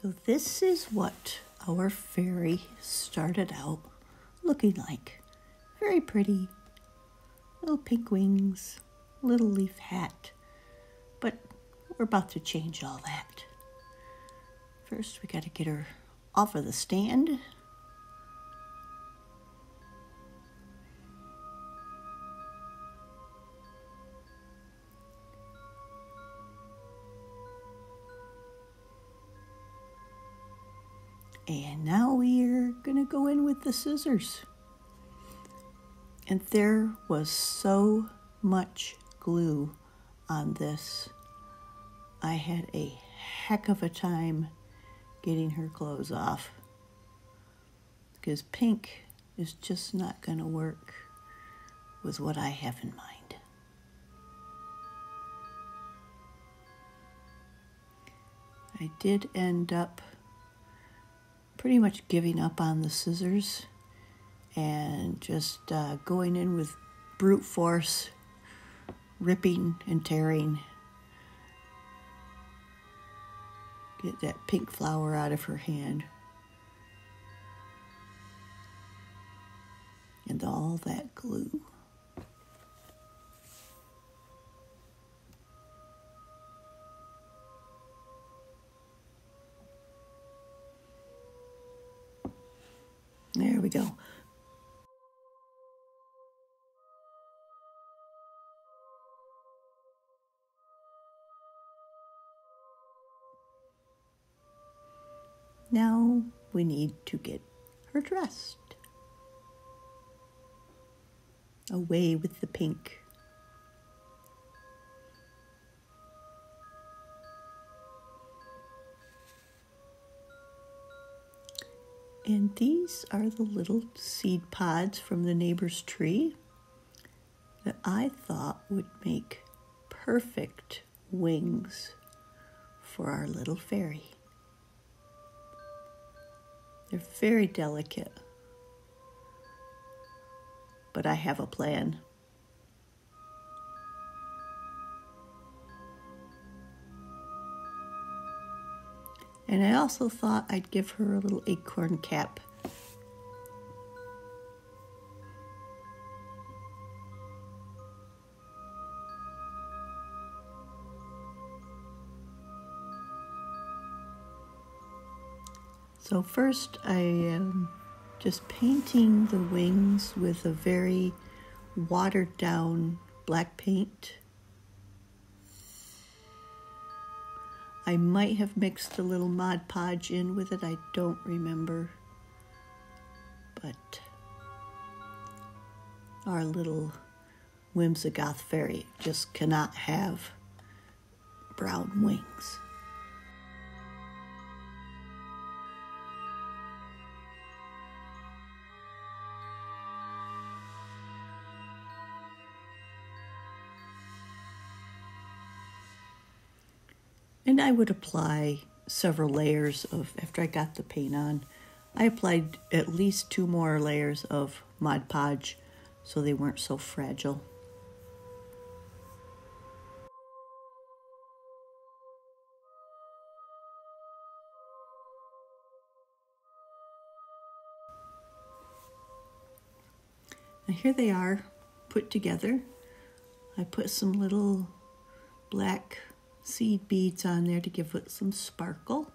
So this is what our fairy started out looking like. Very pretty. Little pink wings, little leaf hat. But we're about to change all that. First, we got to get her off of the stand. And now we're gonna go in with the scissors. And there was so much glue on this. I had a heck of a time getting her clothes off because pink is just not gonna work with what I have in mind. I did end up pretty much giving up on the scissors and just going in with brute force, ripping and tearing. Get that pink flower out of her hand. And all that glue. There we go. Now we need to get her dressed. Away with the pink. And these are the little seed pods from the neighbor's tree that I thought would make perfect wings for our little fairy. They're very delicate, but I have a plan. And I also thought I'd give her a little acorn cap. So first I am just painting the wings with a very watered down black paint. I might have mixed a little Mod Podge in with it, I don't remember. But our little Whimsi-Goth fairy just cannot have brown wings. And I would apply several layers of, after I got the paint on, I applied at least 2 more layers of Mod Podge so they weren't so fragile. And here they are put together. I put some little black seed beads on there to give it some sparkle,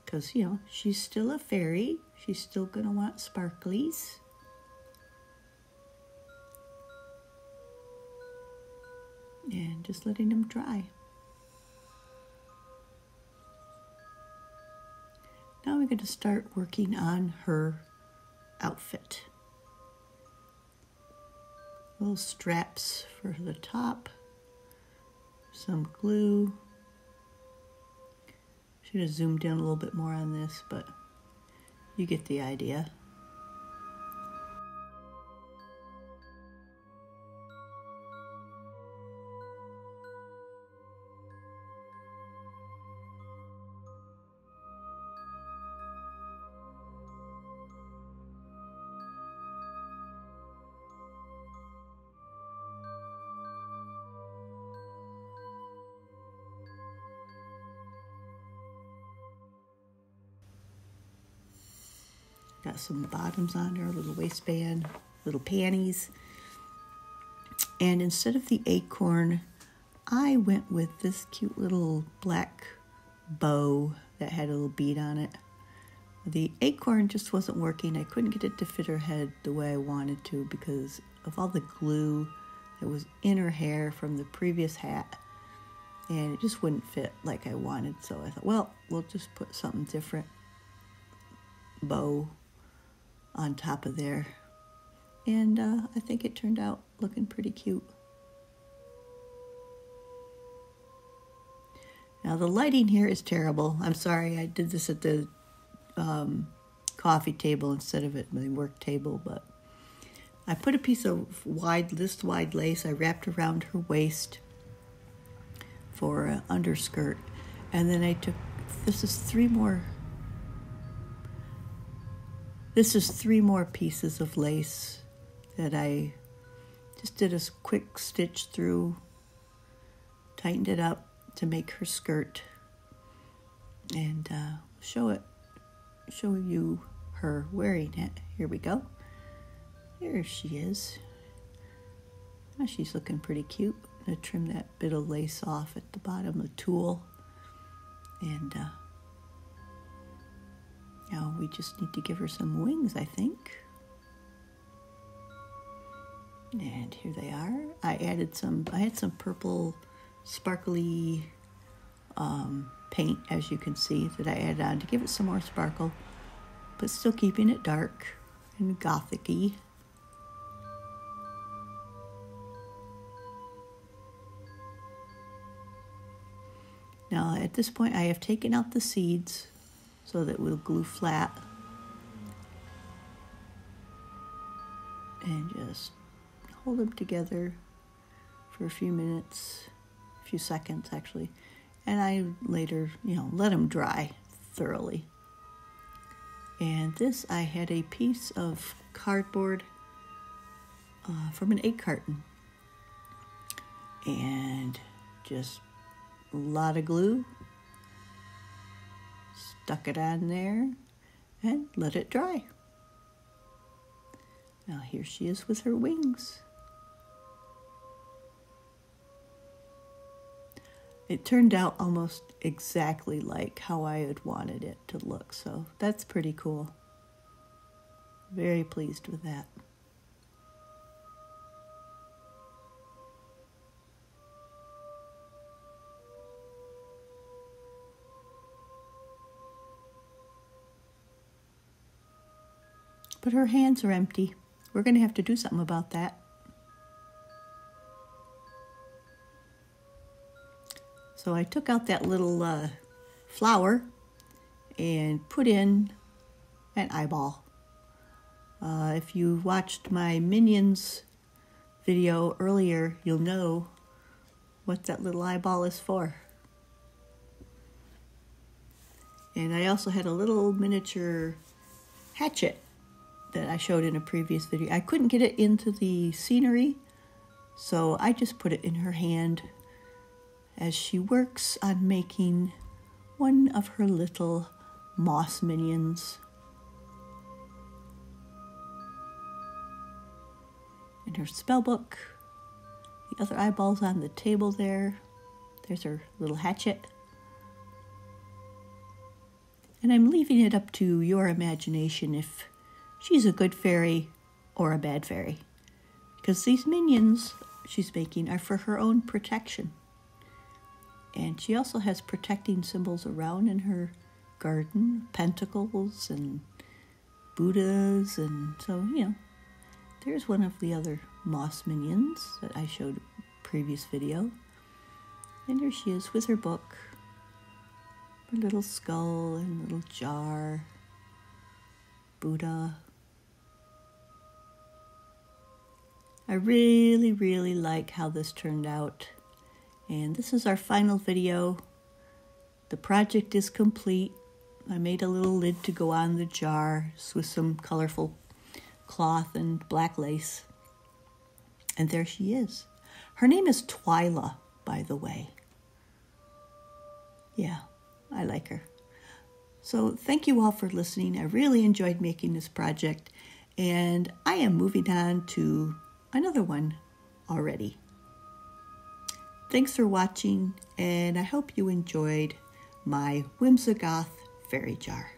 because you know she's still a fairy, she's still gonna want sparklies. And just letting them dry. Now we're going to start working on her outfit. Little straps for the top. Some glue. Should have zoomed in a little bit more on this, but you get the idea. Got some bottoms on her, a little waistband, little panties. And instead of the acorn, I went with this cute little black bow that had a little bead on it. The acorn just wasn't working. I couldn't get it to fit her head the way I wanted to because of all the glue that was in her hair from the previous hat. And it just wouldn't fit like I wanted. So I thought, well, we'll just put something different. Bow on top of there. And I think it turned out looking pretty cute. Now the lighting here is terrible. I'm sorry I did this at the coffee table instead of at my work table, but I put a piece of wide lace I wrapped around her waist for an underskirt, and then I took, this is three more pieces of lace that I just did a quick stitch through, tightened it up to make her skirt, and show you her wearing it. Here we go. There she is. Now she's looking pretty cute. I'm going to trim that bit of lace off at the bottom of the tulle. And now we just need to give her some wings, I think. And here they are. I had some purple sparkly paint, as you can see, that I added on to give it some more sparkle, but still keeping it dark and gothic-y. Now at this point I have taken out the seeds so that we'll glue flat and just hold them together for a few minutes, a few seconds actually, and I later, let them dry thoroughly. And this, I had a piece of cardboard from an egg carton, and just a lot of glue, stuck it on there, and let it dry. Now here she is with her wings. It turned out almost exactly like how I had wanted it to look, so that's pretty cool. Very pleased with that. But her hands are empty. We're going to have to do something about that. So I took out that little flower and put in an eyeball. If you watched my Minions video earlier, you'll know what that little eyeball is for. And I also had a little miniature hatchet that I showed in a previous video. I couldn't get it into the scenery, so I just put it in her hand as she works on making one of her little moss minions. And her spell book, the other eyeball's on the table there. There's her little hatchet. And I'm leaving it up to your imagination if she's a good fairy or a bad fairy, because these minions she's making are for her own protection. And she also has protecting symbols around in her garden, pentacles and Buddhas, and so, there's one of the other moss minions that I showed in a previous video. And there she is with her book, her little skull and little jar, Buddha. I really, really like how this turned out. And this is our final video. The project is complete. I made a little lid to go on the jar with some colorful cloth and black lace. And there she is. Her name is Twylla, by the way. Yeah, I like her. So thank you all for listening. I really enjoyed making this project, and I am moving on to another one already. Thanks for watching, and I hope you enjoyed my Whimsi-Goth fairy jar.